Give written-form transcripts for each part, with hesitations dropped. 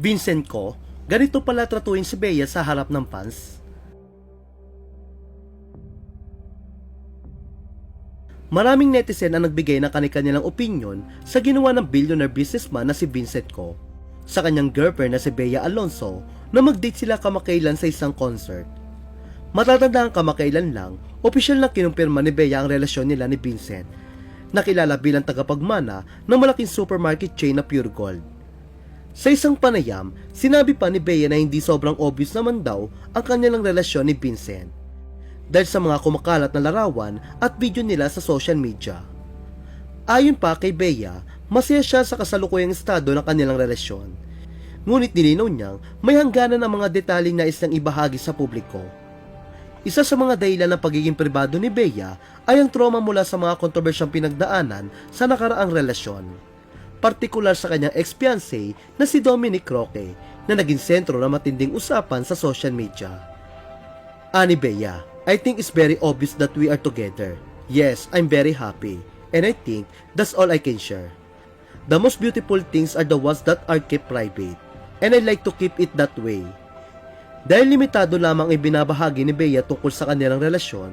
Vincent ko, ganito pala tratuin si Bea sa harap ng fans. Maraming netizen ang nagbigay ng kanilang opinion sa ginawa ng billionaire businessman na si Vincent ko sa kanyang girlfriend na si Bea Alonzo na mag-date sila kamakailan sa isang concert. Matatandaan kamakailan lang, opisyal na kinumpirma ni Bea ang relasyon nila ni Vincent, nakilala bilang tagapagmana ng malaking supermarket chain na Pure Gold. Sa isang panayam, sinabi pa ni Bea na hindi sobrang obvious naman daw ang kanilang relasyon ni Vincent dahil sa mga kumakalat na larawan at video nila sa social media. Ayon pa kay Bea, masaya siya sa kasalukuyang estado ng kanilang relasyon. Ngunit nilinaw niyang may hangganan ang mga detaling nais niyang ibahagi sa publiko. Isa sa mga dahilan ng pagiging pribado ni Bea ay ang trauma mula sa mga kontrobersyang pinagdaanan sa nakaraang relasyon, partikular sa kanyang ex-fiancé na si Dominic Roque na naging sentro ng matinding usapan sa social media. Ani Bea, I think it's very obvious that we are together. Yes, I'm very happy, and I think that's all I can share. The most beautiful things are the ones that are kept private, and I like to keep it that way. Dahil limitado lamang ibinabahagi ni Bea tungkol sa kanilang relasyon,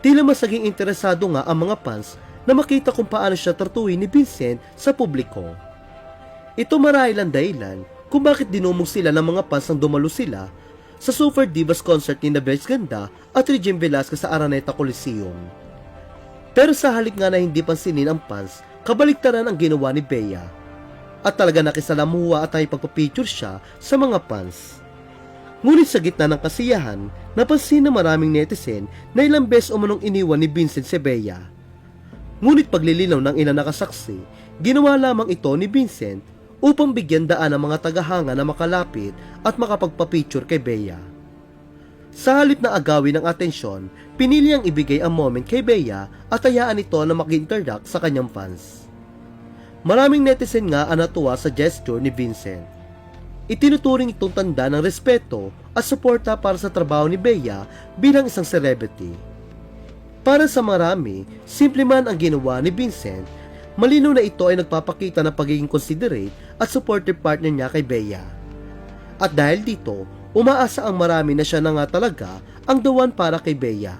tila mas naging interesado nga ang mga fans na makita kung paano siya tratuhin ni Vincent sa publiko. Ito marahil ang dahilan kung bakit dinumog sila ng mga fans nang dumalo sila sa Super Divas concert ni Nabels Ganda at Regine Velasquez sa Araneta Coliseum. Pero sa halip nga na hindi pansinin ang fans, kabaliktaran ang ginawa ni Bea at talaga nakisalamuha at nakipagpapicture siya sa mga fans. Ngunit sa gitna ng kasiyahan, napansin ng maraming netizen na ilang beses umanong iniwan ni Vincent si Bea. Ngunit paglilinaw ng ilang nakasaksi, ginawa lamang ito ni Vincent upang bigyan daan ang mga tagahanga na makalapit at makapagpapicture kay Bea. Sa halip na agawin ng atensyon, pinili niyang ibigay ang moment kay Bea at hayaan ito na maki-interact sa kanyang fans. Maraming netizen nga ang natuwa sa gesture ni Vincent. Itinuturing itong tanda ng respeto at suporta para sa trabaho ni Bea bilang isang celebrity. Para sa marami, simple man ang ginawa ni Vincent, malinaw na ito ay nagpapakita ng pagiging considerate at supportive partner niya kay Bea. At dahil dito, umaasa ang marami na siya na nga talaga ang the one para kay Bea.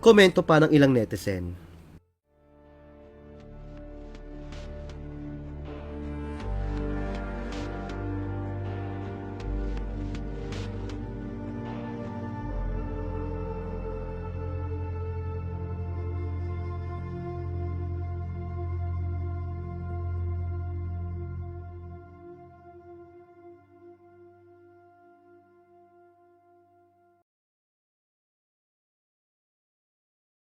Komento pa ng ilang netizen.